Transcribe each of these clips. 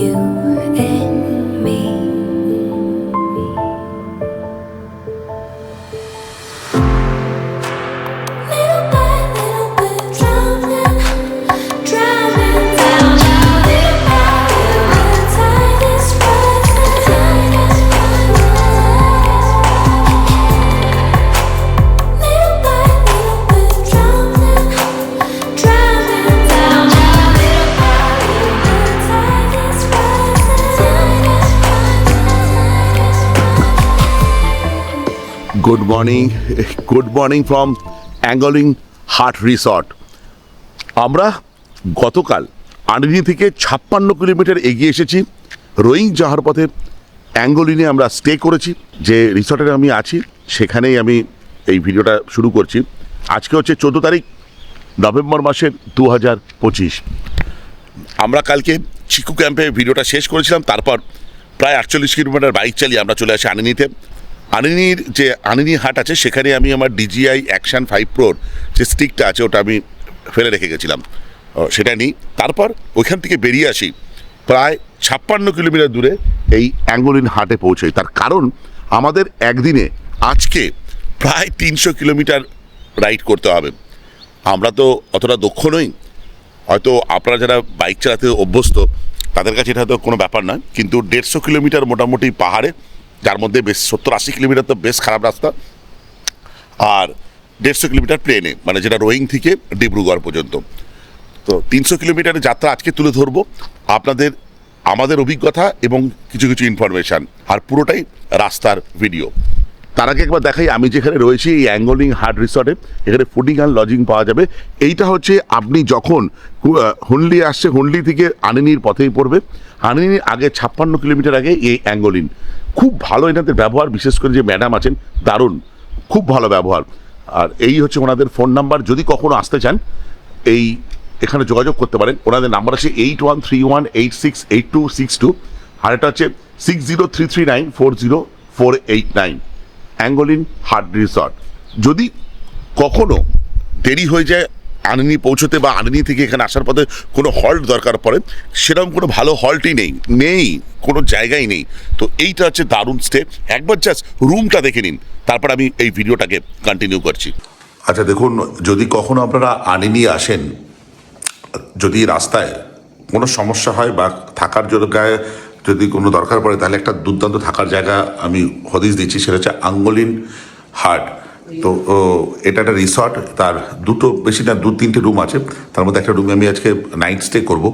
you and me. Little by little we're drowning down. Little by little the tide is rising. Little by little we're drowning down. Little by little the tide is rising. Good morning from angling হাট resort. আমরা গতকাল আনিনি থেকে 56 kilometre এগিয়ে এসেছি। Rowing যাওয়ার পথে অ্যাঙ্গলিনে আমরা স্টে করেছি। যে রিসর্টে আমি আছি সেখানেই আমি এই ভিডিওটা শুরু করছি। আজকে হচ্ছে 14 তারিখ নভেম্বর মাসের 2025। আমরা কালকে চিকু ক্যাম্পে ভিডিওটা শেষ করেছিলাম। তারপর প্রায় 48 কিলোমিটার বাইক চালিয়ে আমরা চলে আসি আনিনিতে। আনিনির যে আনিনি হাট আছে সেখানে আমি আমার DJI অ্যাকশন 5 প্রোর যে স্টিকটা আছে ওটা আমি ফেলে রেখে গেছিলাম, সেটা নিই। তারপর ওইখান থেকে বেরিয়ে আসি প্রায় 56 কিলোমিটার দূরে এই অ্যাঙ্গলিন হাটে পৌঁছই। তার কারণ আমাদের একদিনে আজকে প্রায় 300 কিলোমিটার রাইড করতে হবে। আমরা তো অতটা দক্ষ নই, হয়তো আপনারা যারা বাইক চালাতে অভ্যস্ত তাদের কাছে এটা তো কোনো ব্যাপার নয়, কিন্তু 150 কিলোমিটার মোটামুটি পাহাড়ে, যার মধ্যে বেশ 70-80 কিলোমিটার তো বেশ খারাপ রাস্তা, আর 150 কিলোমিটার প্লেনে, মানে যেটা রোয়িং থেকে ডিব্রুগড় পর্যন্ত। তো 300 কিলোমিটারের যাত্রা আজকে তুলে ধরবো আপনাদের, আমাদের অভিজ্ঞতা এবং কিছু কিছু ইনফরমেশান, আর পুরোটাই রাস্তার ভিডিও। তার আগে একবার দেখাই আমি যেখানে রয়েছি এই অ্যাঙ্গলিং হাট রিসর্টে। এখানে ফুডিং অ্যান্ড লজিং পাওয়া যাবে। এইটা হচ্ছে আপনি যখন হুনলি আসছে, হুনলি থেকে আনিনির পথেই পড়বে। আনিনির আগে 56 কিলোমিটার আগে এই অ্যাঙ্গলিন। খুব ভালো এনাদের ব্যবহার, বিশেষ করে যে ম্যাডাম আছেন দারুণ, খুব ভালো ব্যবহার। আর এই হচ্ছে ওনাদের ফোন নাম্বার, যদি কখনো আসতে চান এই এখানে যোগাযোগ করতে পারেন। ওনাদের নাম্বার আছে 8131868262, আর এটা হচ্ছে 6033940489, অ্যাঙ্গলিন হাট রিসর্ট। যদি কখনো দেরি হয়ে যায় আনিনি পৌঁছতে বা আনিনি থেকে এখানে আসার পথে কোনো হল্ট দরকার পড়ে, সেরকম কোনো ভালো হল্টই নেই, কোনো জায়গাই নেই। তো এইটা হচ্ছে দারুণ স্টে। একবার জাস্ট রুমটা দেখে নিন, তারপর আমি এই ভিডিওটাকে কন্টিনিউ করছি। আচ্ছা দেখুন, যদি কখনো আপনারা আনিনি আসেন, যদি রাস্তায় কোনো সমস্যা হয় বা থাকার জায়গায় যদি কোনো দরকার পড়ে, তাহলে একটা দুর্দান্ত থাকার জায়গা আমি হদিশ দিচ্ছি, সেটা হচ্ছে অ্যাঙ্গলিন হাট। তো এটা একটা রিসর্ট, তার বেশি না 2-3টে রুম আছে। তার মধ্যে একটা রুমে আমি আজকে নাইট স্টে করবো।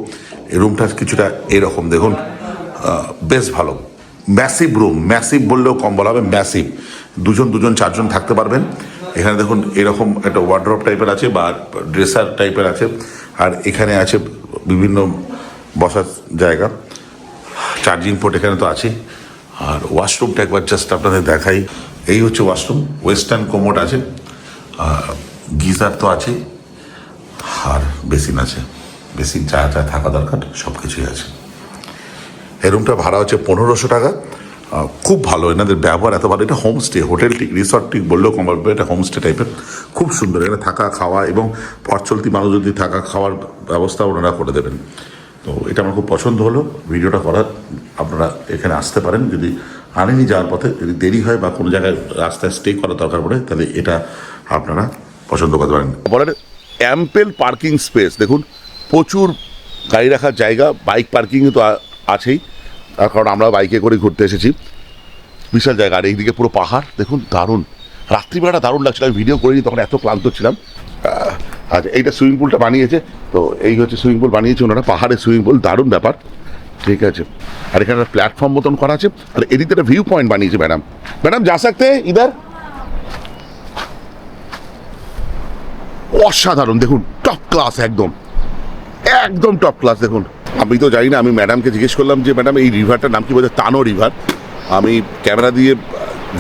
এই রুমটা কিছুটা এরকম দেখুন, বেশ ভালো, ম্যাসিভ রুম, ম্যাসিভ বললেও কম বলা হবে, ম্যাসিভ। দুজন 4জন থাকতে পারবেন। এখানে দেখুন এরকম একটা ওয়ার্ড্রপ টাইপের আছে বা ড্রেসার টাইপের আছে, আর এখানে আছে বিভিন্ন বসার জায়গা, চার্জিং পোর্ট এখানে তো আছে। আর ওয়াশরুমটা একবার জাস্ট আপনাদের দেখাই। এই হচ্ছে ওয়াশরুম, ওয়েস্টার্ন কোমোড আছে, গিজার তো আছে, আর বেসিন আছে। বেসিন যা থাকা দরকার সব কিছুই আছে। এই রুমটা ভাড়া হচ্ছে 1500 টাকা। খুব ভালো এনাদের ব্যবহার, এত ভালো। এটা হোমস্টে, হোটেল ঠিক রিসর্ট ঠিক বললেও কম বলবে, এটা হোমস্টে টাইপের, খুব সুন্দর। এখানে থাকা খাওয়া এবং পথ চলতি মানুষ যদি থাকা খাওয়ার ব্যবস্থা ওনারা করে দেবেন। তো এটা আমার খুব পছন্দ হলো ভিডিওটা করার। আপনারা এখানে আসতে পারেন যদি আনিনি যাওয়ার পথে যদি দেরি হয় বা কোনো জায়গায় রাস্তায় স্টে করার দরকার পড়ে, তাহলে এটা আপনারা পছন্দ করতে পারেন। বলেন অ্যাম্পেল পার্কিং স্পেস, দেখুন প্রচুর গাড়ি রাখার জায়গা, বাইক পার্কিং তো আছেই, তার কারণ আমরা বাইকে করে ঘুরতে এসেছি। বিশাল জায়গা, আর এইদিকে পুরো পাহাড় দেখুন, দারুণ। রাত্রিবেলাটা দারুণ লাগছিল, আমি ভিডিও করিনি তখন, এত ক্লান্ত ছিলাম। আচ্ছা, এইটা সুইমিং পুলটা বানিয়েছে, তো এই হচ্ছে সুইমিং পুল বানিয়েছে ওনারা, পাহাড়ের সুইমিং পুল, দারুণ ব্যাপার। ঠিক আছে, আর এখানে প্ল্যাটফর্ম মতন করা আছে, আর এদিকে একটা ভিউ পয়েন্ট বানিয়েছে। ম্যাডাম যা সকতে ইধার। অসাধারণ দেখুন, টপ ক্লাস, একদম টপ ক্লাস। দেখুন আমি তো জানি না, আমি ম্যাডামকে জিজ্ঞেস করলাম যে ম্যাডাম এই রিভারটার নাম কি, বলছে তানো রিভার। আমি ক্যামেরা দিয়ে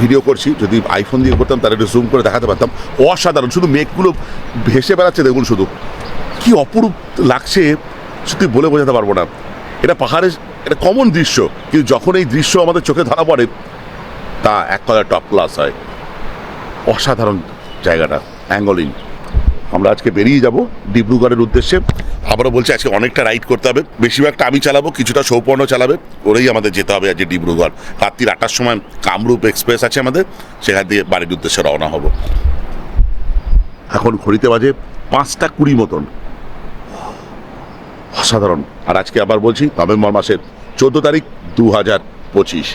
ভিডিও করছি, যদি আইফোন দিয়ে করতাম তাহলে একটু জুম করে দেখাতে পারতাম। অসাধারণ, শুধু মেঘগুলো ভেসে বেড়াচ্ছে দেখুন, শুধু কি অপরূপ লাগছে, সত্যি বলে বোঝাতে পারবো না। এটা পাহাড়ের এটা কমন দৃশ্য, কিন্তু যখন এই দৃশ্য আমাদের চোখে ধরা পড়ে তা এক কথায় টপ ক্লাস হয়। অসাধারণ জায়গাটা অ্যাঙ্গলিন। আমরা আজকে বেরিয়ে যাব ডিব্রুগড়ের উদ্দেশ্যে। আবারও বলছি আজকে অনেকটা রাইড করতে হবে, বেশিরভাগটা আমি চালাবো, কিছুটা সৌপর্ণ চালাবে, ওরেই আমাদের যেতে হবে আজকে ডিব্রুগড়। রাত্রি 8টার সময় কামরূপ এক্সপ্রেস আছে আমাদের, সেখান দিয়ে বাড়ির উদ্দেশ্যে রওনা হব। এখন ঘড়িতে বাজে 5:20 মতন, অসাধারণ। আর আজকে আবার বলছি নভেম্বর মাসের 14 তারিখ 2025,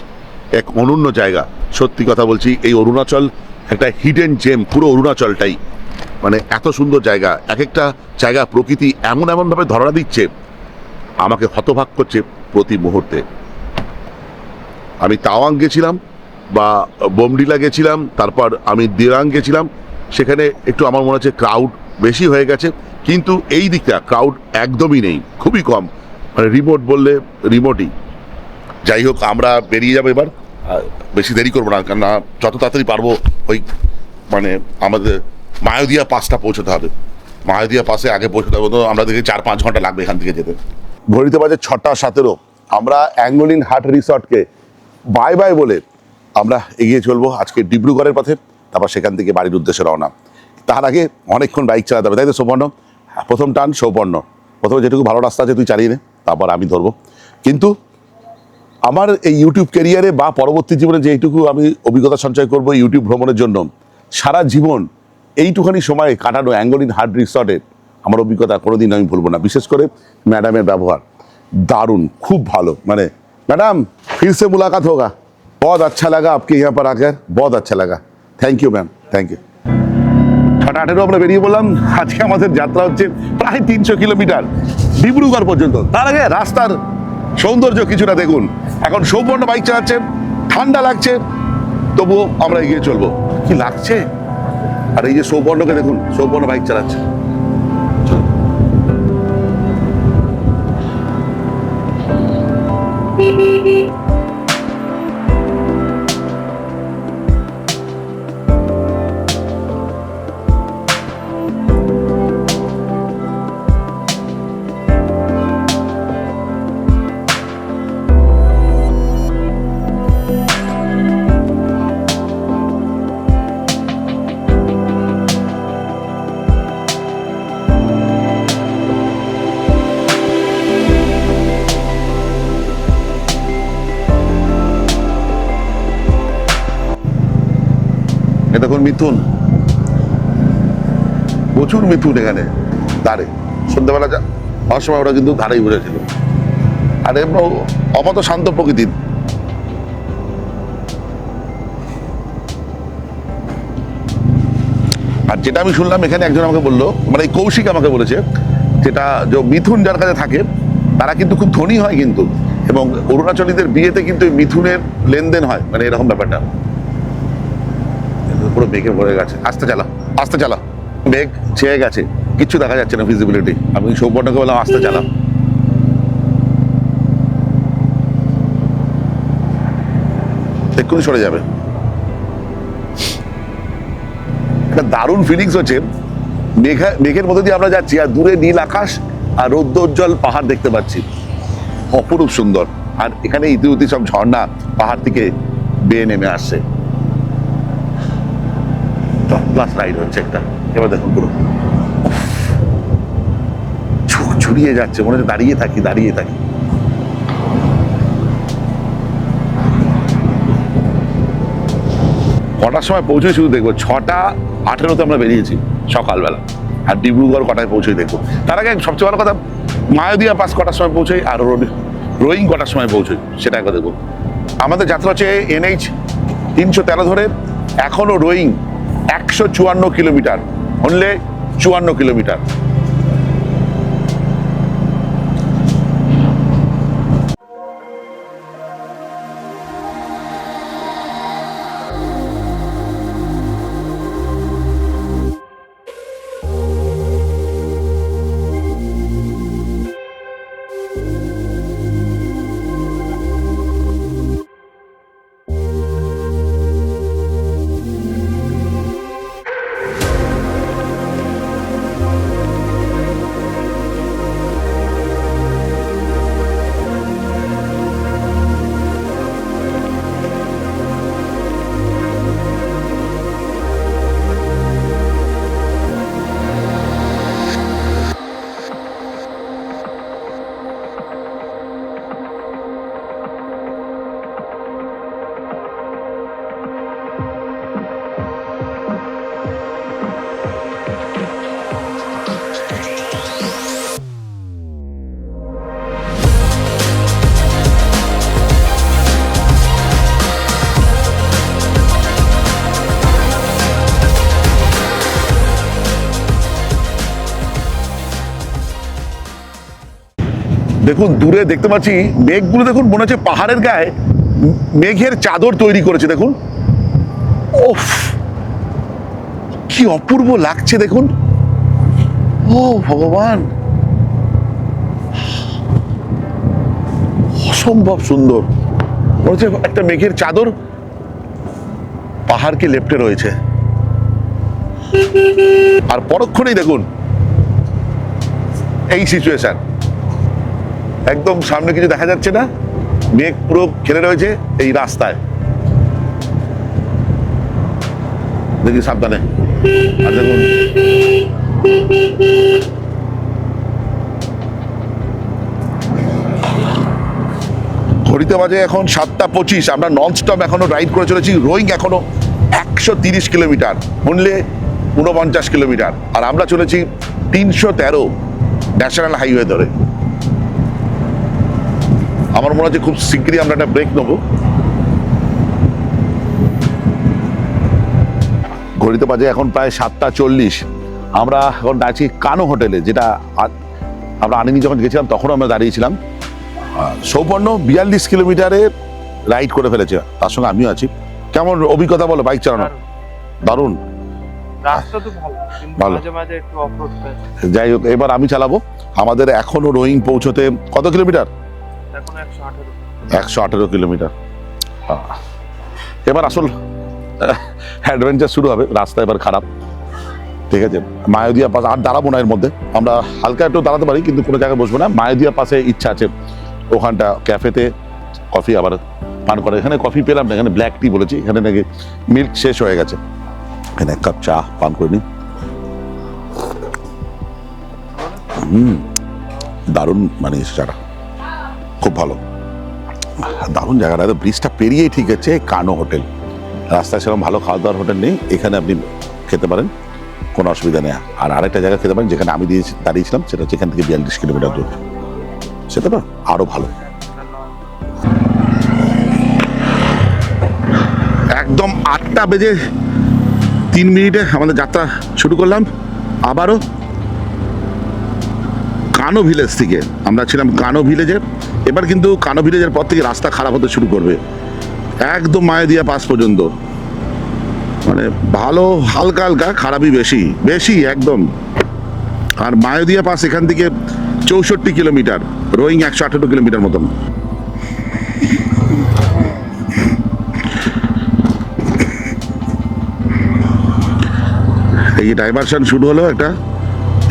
এক অনন্য জায়গা। সত্যি কথা বলছি, এই অরুণাচল একটা হিডেন জেম, পুরো অরুণাচলটাই মানে এত সুন্দর জায়গা। এক একটা জায়গা প্রকৃতি এমনভাবে ধরা দিচ্ছে, আমাকে হতবাক করছে প্রতি মুহূর্তে। আমি তাওয়াং গেছিলাম বা বোমডিলা গেছিলাম, তারপর আমি দিরাং গেছিলাম, সেখানে একটু আমার মনে হচ্ছে ক্রাউড বেশি হয়ে গেছে, কিন্তু এই দিকটা ক্রাউড একদমই নেই, খুবই কম, মানে রিমোট বললে রিমোটই। যাই হোক, আমরা বেরিয়ে যাবো এবার, বেশি দেরি করবো না, কেননা যত তাড়াতাড়ি পারবো ওই মানে আমাদের মায়োদিয়া পাসটা পৌঁছতে হবে। মায়োদিয়া পাসে আগে পৌঁছতে হবে, তো আমরা দেখি 4-5 ঘন্টা লাগবে এখান থেকে যেতে। ঘড়িতে বাজে 6:17, আমরা অ্যাঙ্গোলিন হাট রিসর্টকে বাই বাই বলে আমরা এগিয়ে চলবো আজকে ডিব্রুগড়ের পথে, তারপর সেখান থেকে বাড়ির উদ্দেশ্যে রওনা। তার আগে অনেকক্ষণ বাইক চালাতে হবে, তাই তো সৌপর্ণ? প্রথম টান সৌপর্ণ, প্রথমে যেটুকু ভালো রাস্তা আছে তুই চালিয়ে নে, তারপর আমি ধরবো। কিন্তু আমার এই ইউটিউব ক্যারিয়ারে বা পরবর্তী জীবনে যেইটুকু আমি অভিজ্ঞতা সঞ্চয় করবো ইউটিউব ভ্রমণের জন্য, সারা জীবন এইটুখানি সময় কাটানো অ্যাঙ্গোলিন হাট রিসর্টের আমার অভিজ্ঞতা কোনোদিন আমি ভুলবো না। বিশেষ করে ম্যাডামের ব্যবহার দারুণ, খুব ভালো। মানে ম্যাডাম फिर से मुलाकात होगा, बहुत अच्छा लगा आपके यहाँ पर आकर, बहुत अच्छा लगा, thank you ma'am, thank you. 6:18 আমরা বেরিয়ে বললাম। আজকে আমাদের যাত্রা হচ্ছে প্রায় 300 কিলোমিটার ডিব্রুগড় পর্যন্ত। তার আগে রাস্তার সৌন্দর্য কিছুটা দেখুন। এখন সৌপর্ণ বাইক চালাচ্ছে, ঠান্ডা লাগছে, তবুও আমরা এগিয়ে চলবো। কি লাগছে! আর এই যে সৌপর্ণকে দেখুন, সৌপর্ণ বাইক চালাচ্ছে। দেখুন মিথুন, প্রচুর মিথুন এখানে ধারে। সন্ধ্যাবেলা হওয়ার সময় ওরা কিন্তু ধারেই বসেছিল। আর এমন অপত শান্ত প্রকৃতির। আর যেটা আমি শুনলাম এখানে একজন আমাকে বললো, মানে এই কৌশিক আমাকে বলেছে, যেটা যে মিথুন যার কাছে থাকে তারা কিন্তু খুব ধনী হয় কিন্তু, এবং অরুণাচলীদের বিয়েতে কিন্তু মিথুনের লেনদেন হয়, মানে এরকম ব্যাপারটা। পুরো মেঘে ভরে গেছে, আস্তে চালা, আস্তে চালা। মেঘ ছেয়ে গেছে, কিচ্ছু দেখা যাচ্ছে না, ভিজিবিলিটি। আমি সৌপর্ণকে বললাম আস্তে চালা। এক্ষুনি সরে যাবে। একটা দারুণ ফিলিংস হচ্ছে, মেঘের মধ্যে দিয়ে আমরা যাচ্ছি আর দূরে নীল আকাশ আর রৌদ্রোজ্জ্বল পাহাড় দেখতে পাচ্ছি, অপরূপ সুন্দর। আর এখানে ইতিউতি সব ঝর্ণা পাহাড় থেকে বেয়ে নেমে আসছে। প্লাস রাইড হচ্ছে একটা। এবার দেখুন পুরো ছড়িয়ে যাচ্ছে, মনে হচ্ছে দাঁড়িয়ে থাকি দাঁড়িয়ে থাকি। কটার সময় পৌঁছই শুধু দেখবো। 6:18 আমরা বেরিয়েছি সকালবেলা, আর ডিব্রুগড় কটায় পৌঁছই দেখবো। তার আগে সবচেয়ে বড় কথা, মায়োদিয়া পাস কটার সময় পৌঁছই আর রোয়িং কটার সময় পৌঁছই সেটা একবার দেখবো। আমাদের যাত্রা হচ্ছে NH 313 ধরে, এখনো রোয়িং 154 কিলোমিটার, হলে 54 কিলোমিটার। দেখুন দূরে দেখতে পাচ্ছি মেঘগুলো, দেখুন মনে হচ্ছে পাহাড়ের গায়ে মেঘের চাদর তৈরি করেছে। দেখুন ওফ, কি অপূর্ব লাগছে দেখুন। ও ভগবান, অসম্ভব সুন্দর। মনে হচ্ছে একটা মেঘের চাদর পাহাড়কে লেপ্টে রয়েছে। আর পরক্ষণেই দেখুন এই সিচুয়েশন, একদম সামনে কিছু দেখা যাচ্ছে না, মেঘ পুরো ঘিরে রয়েছে এই রাস্তায়। দেখি সাবধানে। আর দেখুন ঘড়িতে বাজে এখন 7:25। আমরা নন স্টপ এখনো রাইড করে চলেছি। রোয়িং এখনো 130 কিলোমিটার, হুনলে 49 কিলোমিটার, আর আমরা চলেছি 313 ন্যাশনাল হাইওয়ে ধরে। আমার মনে হচ্ছে খুব শীঘ্রই আমরা একটা ব্রেক নেবো। ঘড়িতে বাজে এখন প্রায় 7:40। আমরা এখন আছি কানো হোটেলে, যেটা আমরা আনিনি যখন গেছিলাম তখনও আমরা দাঁড়িয়েছিলাম। সৌপর্ণ 42 কিলোমিটারে রাইড করে ফেলেছে, তার সঙ্গে আমিও আছি। কেমন অভিজ্ঞতা বলো বাইক চালানো? দারুণ। রাস্তা তো ভালো, কিন্তু ভালো। মাঝে মাঝে একটু অফরোড আছে। যাই হোক, এবার আমি চালাবো। আমাদের এখনো রোয়িং পৌঁছতে কত কিলোমিটার? এখন 118। 118 কিলোমিটার। এবার আসল অ্যাডভেঞ্চার শুরু হবে। রাস্তা এবার খারাপ, ঠিক আছে। মায়োদিয়া পাস আর দাঁড়াবো না, এর মধ্যে আমরা হালকা একটু দাঁড়াতে পারি, কিন্তু কোনো জায়গায় বসবো না। মায়োদিয়া পাশে ইচ্ছা আছে, ওখানটা ক্যাফেতে কফি আবার পান করে। এখানে কফি পেলাম না, এখানে ব্ল্যাক টি বলেছি, এখানে নাকি মিল্ক শেষ হয়ে গেছে। এখানে এক কাপ চা পান করে নি। দারুণ, মানে চাটা খুব ভালো, দারুণ জায়গাটা। ব্রিজটা পেরিয়েই ঠিক আছে কানো হোটেল। রাস্তায় সেরকম ভালো খাওয়া দাওয়ার হোটেল নেই, এখানে আপনি খেতে পারেন, কোনো অসুবিধা নেই। আর আরেকটা জায়গা খেতে পারেন যেখানে আমি দাঁড়িয়েছিলাম, সেটা হচ্ছে এখান থেকে 42 কিলোমিটার দূর, সেটা না আরো ভালো। একদম 8:03 আমাদের যাত্রা শুরু করলাম। আবারও কানো ভিলেজ থেকে, আমরা ছিলাম কানো ভিলেজে। এবার কিন্তু কানো ভিলেজের পর থেকে রাস্তা খারাপ হতে শুরু করবে, একদম মায়োদিয়া পাস পর্যন্ত। মানে ভালো হালকা হালকা, খারাপই বেশি বেশি একদম। আর মায়োদিয়া পাস এখান থেকে 64 কিলোমিটার, রোয়িং 118 কিলোমিটার মতন। এই ডাইভারশন শুরু হলো একটা,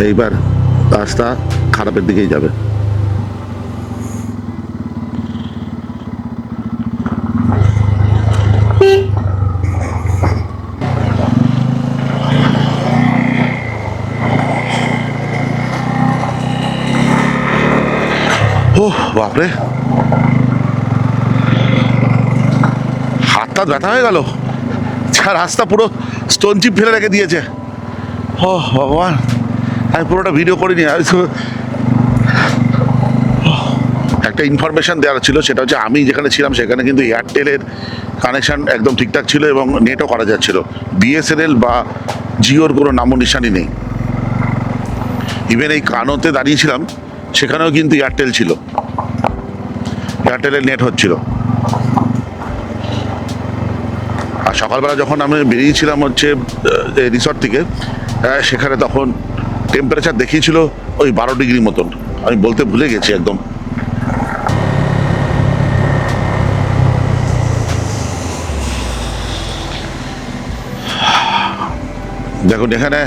এইবার রাস্তা খারাপের দিকেই যাবে। ও বাপরে, হাতটা ব্যথা হয়ে গেল। রাস্তা পুরো স্টোন চিপ ফেলে রেখে দিয়েছে। ও ভগবান, আমি পুরোটা ভিডিও করিনি। একটা ইনফরমেশন দেওয়ার ছিল, সেটা হচ্ছে আমি যেখানে ছিলাম সেখানে কিন্তু এয়ারটেলের কানেকশন একদম ঠিকঠাক ছিল এবং নেটও করা যাচ্ছিল। বিএসএনএল বা জিওর কোনো নামও নিশানি নেই। ইভেন এই কানোতে দাঁড়িয়েছিলাম, সেখানেও কিন্তু এয়ারটেল ছিল, এয়ারটেলের নেট হচ্ছিল। আর সকালবেলা যখন আমি বেরিয়েছিলাম হচ্ছে রিসর্ট থেকে, সেখানে তখন টেম্পারেচার দেখিয়েছিল ওই 12 ডিগ্রি মতন। আমি বলতে ভুলে গেছি একদম। দেখুন এখানে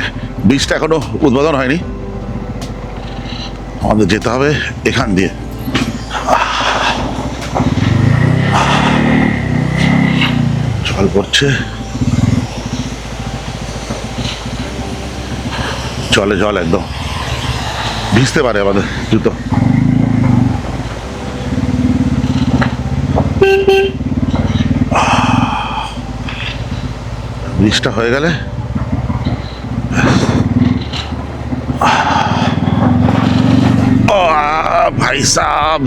বীজটা এখনো উদ্বোধন হয়নি, আমাদের যেতে হবে এখান দিয়ে। জল পড়ছে, জলে জল একদম ভিজতে পারে আমাদের জুতো। বৃষ্টিটা হয়ে গেলে ভাই সাব,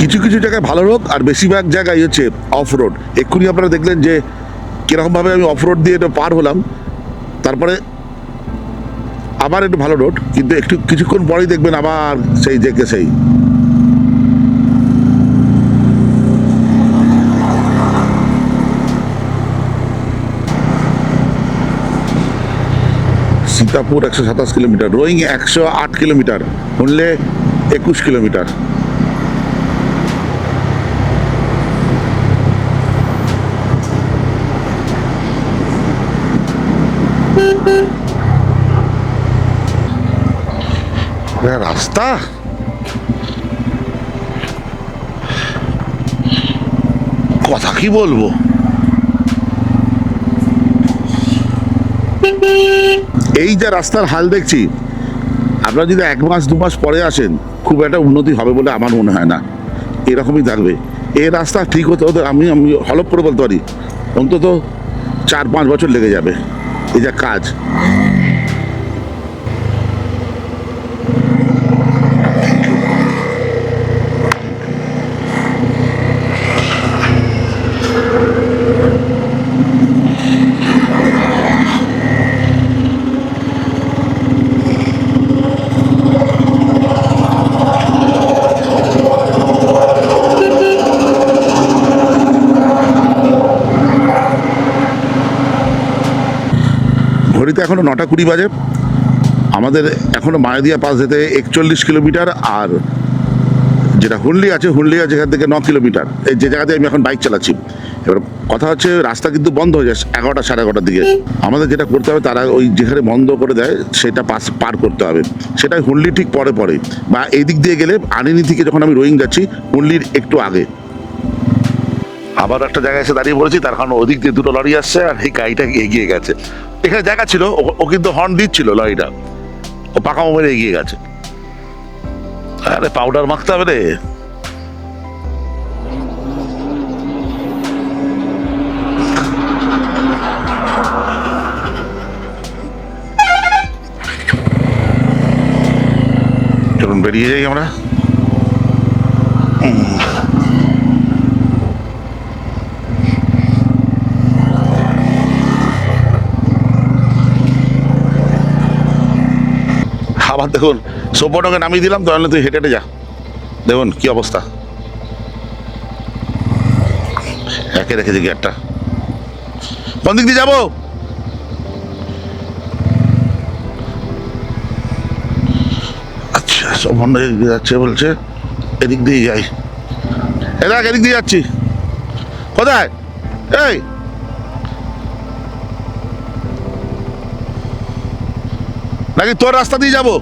কিছু কিছু জায়গায় ভালো রোড, আর বেশিরভাগ জায়গায় হচ্ছে অফ রোড। এক্ষুনি আপনারা দেখলেন যে কিরকমভাবে আমি অফ রোড দিয়ে এটা পার হলাম। তারপরে আবার একটু ভালো রোড, কিন্তু একটু কিছুক্ষণ পরেই দেখবেন আবার সেই যে সেই Sitapur 127 kilometre, Roing 108 kilometre, Hunli 21 kilometre. রাস্তা কথা কি বলবো, এই যে রাস্তার হাল দেখছি, আপনারা যদি 1 মাস 2 মাস পরে আসেন খুব একটা উন্নতি হবে বলে আমার মনে হয় না, এরকমই থাকবে। এই রাস্তা ঠিক হতে হতে আমি হলপ করে বলতে পারি অন্তত 4-5 বছর লেগে যাবে এই যা কাজ। ঘড়িতে এখনো 9:20 বাজে, আমাদের এখনো মায়াদিয়া পাস যেতে 41 কিলোমিটার, আর যেটা হুনলি আছে এখান থেকে 9 কিলোমিটার, এই যে জায়গাতে আমি এখন বাইক চালাচ্ছি। এবার কথা হচ্ছে রাস্তা কিন্তু বন্ধ হয়ে যায় 11টা 11:30 দিকে। আমাদের যেটা করতে হবে, তারা ওই যেখানে বন্ধ করে দেয় সেটা পার করতে হবে, সেটাই হুনলি ঠিক পরে বা এই দিক দিয়ে গেলে আনিনি থেকে যখন আমি রোয়িং যাচ্ছি হুনলির একটু আগে। আবার একটা জায়গায় এসে দাঁড়িয়ে পড়েছি, তার কারণ ওদিক দিয়ে দুটো লরি আসছে আর এই গাড়িটা এগিয়ে গেছে। এখানে জায়গা ছিল, ও কিন্তু হর্ন দিচ্ছিল লরিটা, ও পাকা মেরে এগিয়ে গেছে। আরে পাউডার মাখতে হবে রে। চলুন বেরিয়ে যাই আমরা। আবার দেখুন সভ্যটাকে নামিয়ে দিলাম, তাহলে তুই হেঁটে হেঁটে যা। দেখুন কি অবস্থা, একে রেখেছে গিয়ারটা। কোন দিক দিয়ে যাবো? আচ্ছা সভ্য যাচ্ছে বলছে, এদিক দিয়ে যাই। দেখ এদিক দিয়ে যাচ্ছি। কোথায়? এই নাকি তোর রাস্তা দিয়ে যাবো?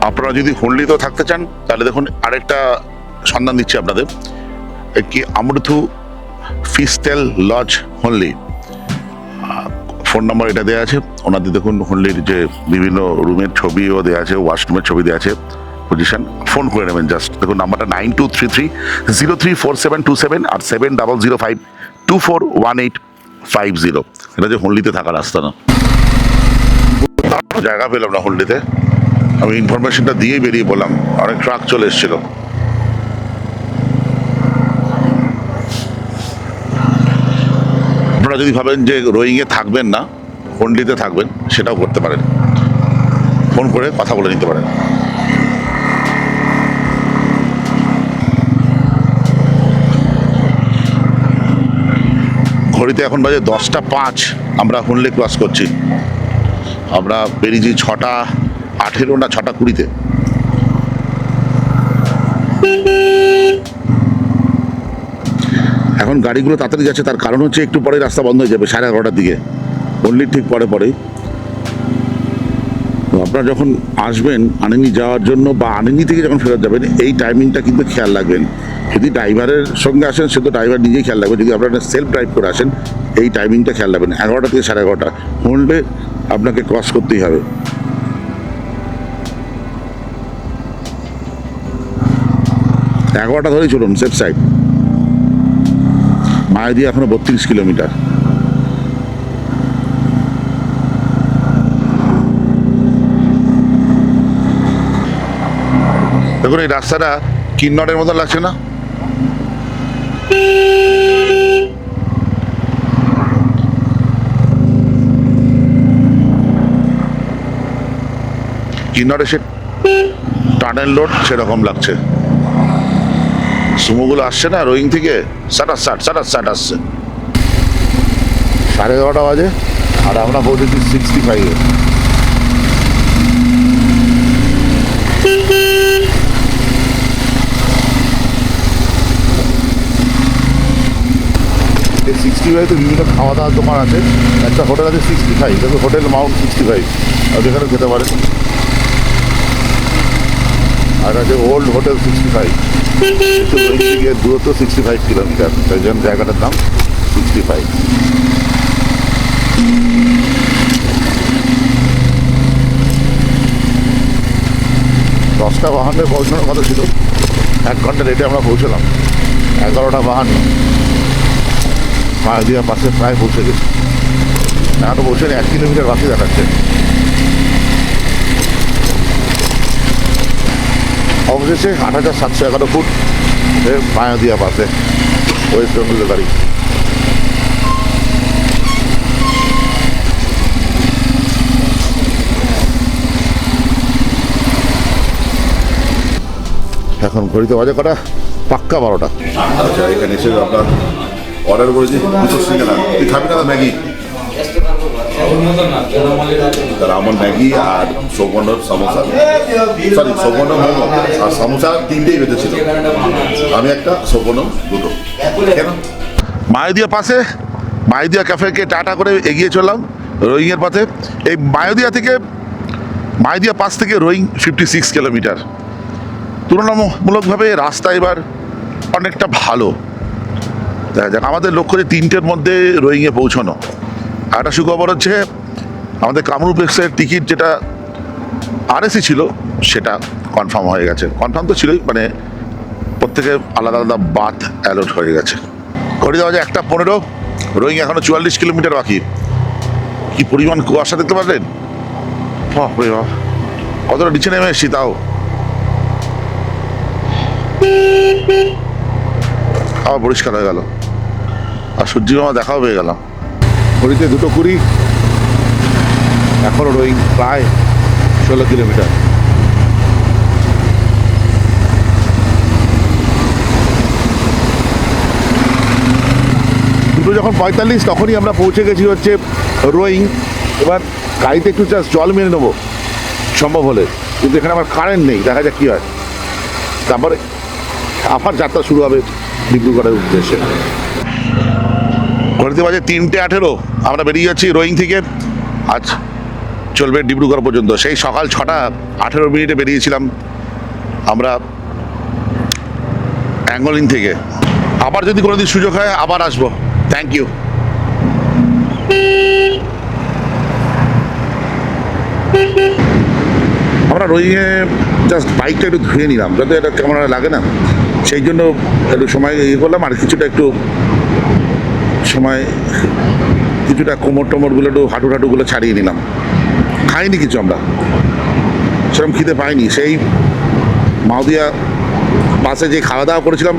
আপনারা যদি হুনলিতেও থাকতে চান তাহলে দেখুন আরেকটা সন্ধান দিচ্ছি আপনাদের, কি আমৃথু ফিস্টেল লজ হুনলি, ফোন নাম্বার এটা দেওয়া আছে ওনাদের। দেখুন হুনলির যে বিভিন্ন রুমের ছবিও দেওয়া আছে, ওয়াশরুমের ছবি দেওয়া আছে, পজিশন ফোন করে নেবেন জাস্ট। দেখুন নাম্বারটা 9233034727 আর 7005241850। এটা যে হুনলিতে থাকা রাস্তা না, জায়গা পেলাম না হুনলিতে। আমি ইনফরমেশনটা দিয়েই বেরিয়ে পড়লাম, অনেক ট্রাক চলে এসেছিল। আপনারা যদি ভাবেন যে রোয়িংয়ে থাকবেন না, হুনলিতে থাকবেন, সেটাও করতে পারেন, ফোন করে কথা বলে নিতে পারেন। ঘড়িতে এখন বাজে 10:05, আমরা হুনলি ক্রস করছি। আমরা বেরিয়েছি 6:18 না 6:20-তে। এখন গাড়িগুলো তাড়াতাড়ি যাচ্ছে, তার কারণ হচ্ছে একটু পরে রাস্তা বন্ধ হয়ে যাবে 11:30-টার দিকে, হুনলির ঠিক পরেই। আপনারা আপনারা যখন আসবেন আনিনি যাওয়ার জন্য বা আনিনি থেকে যখন ফেরত যাবেন এই টাইমিংটা কিন্তু খেয়াল রাখবেন। যদি ড্রাইভারের সঙ্গে আসেন সে তো ড্রাইভার নিজেই খেয়াল রাখবেন, যদি আপনারা সেলফ ড্রাইভ করে আসেন এই টাইমিংটা খেয়াল রাখবেন। 11টা থেকে 11:30 হলে আপনাকে ক্রস করতেই হবে। এগারোটা ধরেই চলুন, সেফ সাইড। মায়াদিয়া এখনো 32 কিলোমিটার। দেখুন এই রাস্তাটা কিন্নরের মতো লাগছে না? কিন্নরে সে টানেল রোড সেরকম লাগছে। সুমোগুলো আসছে না রোয়িং থেকে, সাটার সাট আসছে। 11:30 বাজে আর আমরা পৌঁছেছি 65-এ। এই 65 তো বিভিন্ন খাওয়া দাওয়ার দোকান আছে। একটা হোটেল আছে 65, দেখো হোটেল মাউন্ট 65, আর যেখানে খেতে পারেন। আর আছে ওল্ড হোটেল 65, থেকে দূরত্ব 65 কিলোমিটার, তাই জন্য জায়গাটার দাম 65। দশটা 52 পৌঁছানোর কথা ছিল, 1 ঘন্টা লেটে আমরা পৌঁছলাম। 11টা 52 মায়াদিয়া পাশে প্রায় পৌঁছে গেছি। এখনো পৌঁছে 1 কিলোমিটার বাকি দেখাচ্ছে। অবশেষে 8,711 ফুট মায়াদিয়া পাশে ওয়েস্ট বেঙ্গলের গাড়ি। এখন ঘড়িতে বাজে কটা? পাক্কা 12টা। আচ্ছা, এখানে এসে আপনার অর্ডার করেছি দুটো সিঙ্গারা। তুই খাবি না ম্যাগি? তাহলে আমার ম্যাগি আর সৌগন্ডর সমোসা, সরি সৌগন্ডর মোমো আর সমোসা 3টেই বেঁচেছিল। আমি একটা, সৌগন্ড 2টো। কেন? মায়াদিয়া পাশে মায়াদিয়া ক্যাফেকে টাটা করে এগিয়ে চললাম রোয়িংয়ের পথে। এই মায়াদিয়া পাস থেকে রোয়িং 56 কিলোমিটার। তুলনামূলকভাবে রাস্তা এবার অনেকটা ভালো। দেখা যাক, আমাদের লক্ষ্য যে 3টের মধ্যে রোয়িংয়ে পৌঁছানো। আর একটা সুখবর হচ্ছে আমাদের কামরূপ এক্সপ্রেসের টিকিট যেটা আরএসি ছিল সেটা কনফার্ম হয়ে গেছে। কনফার্ম তো ছিলই, মানে প্রত্যেকে আলাদা আলাদা বাথ অ্যালট হয়ে গেছে। ঘড়ি দেওয়া যায় 1:15, রোয়িং এখনো 44 কিলোমিটার বাকি। কি পরিমাণ কুয়াশা দেখতে পারলেন? বাপরে বাপ, কতটা নিচে নেমে এসেছি তাও। আবার পরিষ্কার হয়ে গেল আর সূর্যি মামা দেখাও পেয়ে গেলাম। ঘড়িতে 2:20, এখনো রোয়িং প্রায় 16 কিলোমিটার। দুটো যখন 45 তখনই আমরা পৌঁছে গেছি হচ্ছে রোয়িং। এবার গাড়িতে একটু জল মেরে নেবো সম্ভব হলে, কিন্তু এখানে আমার কারেন্ট নেই, দেখা যাক কী হয়। তারপরে আবার যাত্রা শুরু হবে ডিব্রুগড়ের উদ্দেশ্যে। ঘড়িতে বাজে 3:18, আমরা বেরিয়ে যাচ্ছি রোয়িং থেকে। আজ চলবে ডিব্রুগড় পর্যন্ত। সেই সকাল 6:18 বেরিয়েছিলাম আমরা অ্যাঙ্গলিং থেকে। আবার যদি কোনোদিন সুযোগ হয় আবার আসবো। Thank you. আমরা রোয়িংয়ে জাস্ট বাইকটা একটু ধুয়ে নিলাম, যাতে এটা কেমন লাগে না, সেই জন্য একটু সময় ইয়ে করলাম। আর কিছুটা কোমর টোমরগুলো একটু হাঁটুগুলো ছাড়িয়ে নিলাম। খাইনি কিছু, আমরা সেরকম খিদে পাইনি। সেই মায়াদিয়া বাসে যে খাওয়া দাওয়া করেছিলাম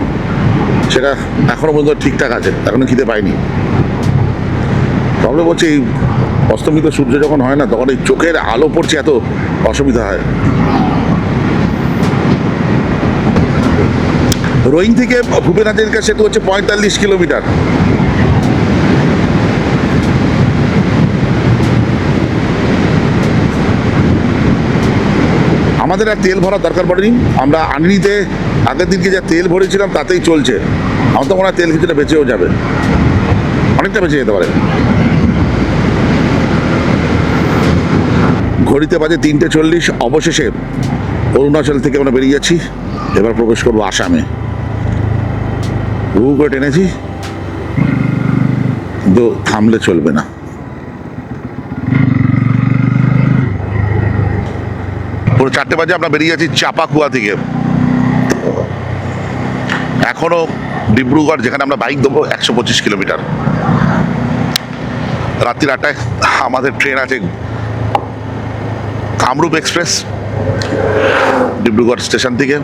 সেটা এখনও পর্যন্ত ঠিকঠাক আছে, এখনও খিদে পাইনি। প্রবলেম হচ্ছে এই অস্তমিত সূর্য যখন হয় না, তখন এই চোখের আলো পড়ছে, এত অসুবিধা হয়। রোয়িং থেকে ভূপেনাথের সেতু হচ্ছে 45 কিলোমিটার। আমাদের আর তেল ভরার দরকার পড়েনি। আমরা আনিনিতে আগের দিনকে যা তেল ভরেছিলাম তাতেই চলছে। আমার তো মনে হয় তেল কিছুটা বেঁচেও যাবে, অনেকটা বেঁচে যেতে পারে। ঘড়িতে বাজে 3:40। অবশেষে অরুণাচল থেকে আমরা বেরিয়ে যাচ্ছি। এবার প্রবেশ করবো আসামে। হু করে টেনেছি, কিন্তু থামলে চলবে না। পুরো 4টে বাজে আমরা বেরিয়ে যাচ্ছি চাপাকুয়া থেকে। এখনো ডিব্রুগড়, যেখানে আমরা বাইক দেবো, 125 কিলোমিটার। রাত্রির 8টায় আমাদের ট্রেন আছে, কামরূপ এক্সপ্রেস, ডিব্রুগড় স্টেশন থেকে।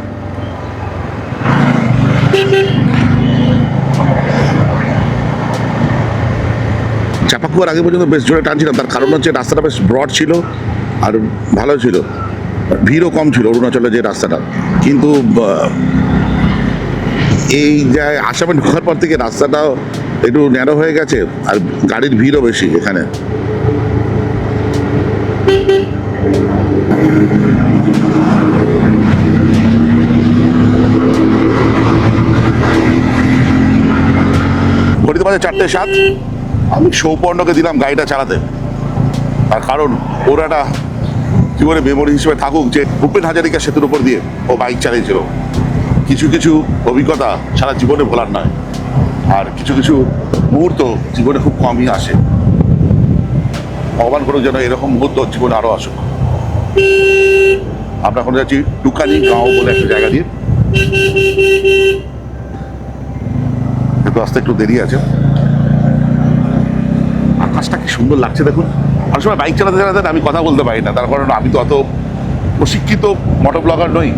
চাপাকুয়ার আগে পর্যন্ত বেশ জোরে টানছিলাম, তার কারণ হচ্ছে রাস্তাটা বেশ ব্রড ছিল আর ভালো ছিল, ভিড়ও কম ছিল অরুণাচলের যে রাস্তাটা। কিন্তু এই যে আসামে ঢোকার পর থেকে রাস্তাটাও একটু ন্যারো হয়ে গেছে আর গাড়ির ভিড়ও বেশি এখানে। ঘড়িতে বাজে 4:07। আমি সৌপর্ণকে দিলাম গাড়িটা চালাতে, তার কারণ ওর একটা জীবনে মেমোরি হিসেবে থাকুক যে ভূপেন হাজারিকা সেতুর উপর দিয়ে ও বাইক চালিয়েছিল। কিছু কিছু অভিজ্ঞতা সারা জীবনে ভোলার নয়, আর কিছু কিছু মুহূর্ত জীবনে খুব কমই আসে। ভগবান করুক যেন এরকম মুহূর্ত জীবনে আরও আসুক। আমরা এখন যাচ্ছি টুকানি গাঁও বলে একটা জায়গা দিয়ে। একটু আসতে একটু দেরি আছে। আকাশটা কি সুন্দর লাগছে দেখুন। অনেক সময় বাইক চালাতে চালাতে আমি কথা বলতে পারি না, তার কারণ আমি তো অত প্রশিক্ষিত মোটর ব্লগার নই।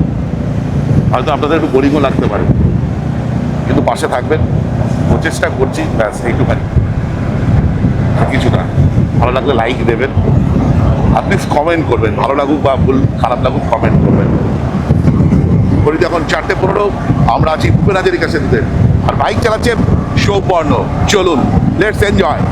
হয়তো আপনাদের একটু বোরিংও লাগতে পারে, কিন্তু পাশে থাকবেন, প্রচেষ্টা করছি, ব্যাস এইটুখানি, কিছু না। ভালো লাগলে লাইক দেবেন, আপনি কমেন্ট করবেন, ভালো লাগুক বা ভুল খারাপ লাগুক কমেন্ট করবেন। ঘড়িতে এখন 4:15। আমরা আছি ভূপেন হাজারিকা সেতুতে, আর বাইক চালাচ্ছে সৌপর্ণ। চলুন, লেটস এনজয়।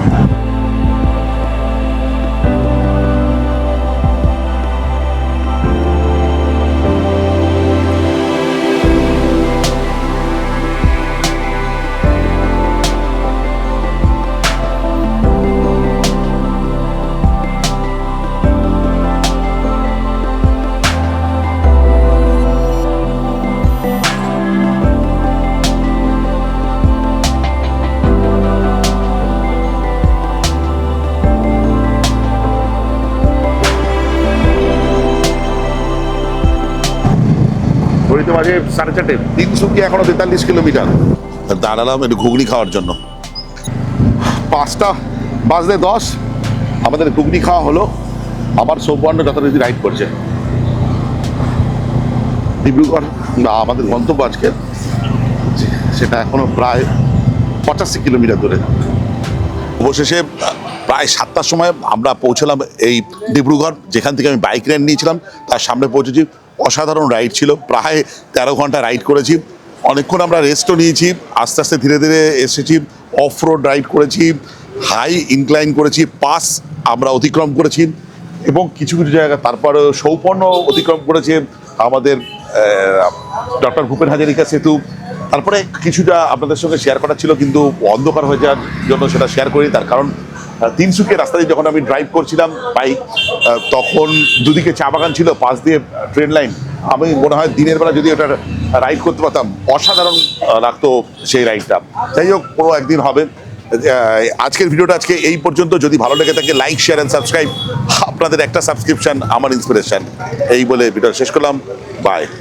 ঘড়িতে বাজে 4:30। তিনসুকিয়া এখনো 43 কিলোমিটার। দাঁড়ালাম একটু ঘুগনি খাওয়ার জন্য। 5:10 আমাদের ঘুগনি খাওয়া হলো। আবার সৌপর্ণ যথারীতি রাইড করছে। ডিব্রুগড় না আমাদের গন্তব্য আজকে, সেটা এখনো প্রায় 85 কিলোমিটার দূরে। অবশেষে প্রায় 7টার সময় আমরা পৌঁছলাম এই ডিব্রুগড়, যেখান থেকে আমি বাইক রাইড নিয়েছিলাম তার সামনে পৌঁছেছি। অসাধারণ রাইড ছিল, প্রায় 13 ঘন্টা রাইড করেছি। অনেকক্ষণ আমরা রেস্টও নিয়েছি, আস্তে আস্তে ধীরে ধীরে এসেছি। অফ রোড রাইড করেছি, হাই ইনক্লাইন করেছি, পাস আমরা অতিক্রম করেছি, এবং কিছু কিছু জায়গা তারপর সৌপর্ণ অতিক্রম করেছে আমাদের ডক্টর ভূপেন হাজারিকা সেতু। তারপরে কিছুটা আপনাদের সঙ্গে শেয়ার করা ছিল, কিন্তু অন্ধকার হয়ে যাওয়ার জন্য সেটা শেয়ার করি। তার কারণ তিনসুকিয়া রাস্তা দিয়ে যখন আমি ড্রাইভ করছিলাম বাইক, তখন দুদিকে চা বাগান ছিল, পাশ দিয়ে ট্রেন লাইন। আমি মনে হয় দিনের বেলা যদি ওটা রাইড করতে পারতাম, অসাধারণ লাগতো সেই রাইডটা। যাই হোক, কোনো একদিন হবে। আজকের ভিডিওটা আজকে এই পর্যন্ত। যদি ভালো লেগে থাকে লাইক, শেয়ার অ্যান্ড সাবস্ক্রাইব। আপনাদের একটা সাবস্ক্রিপশন আমার ইন্সপিরেশন। এই বলে ভিডিও শেষ করলাম। বাই।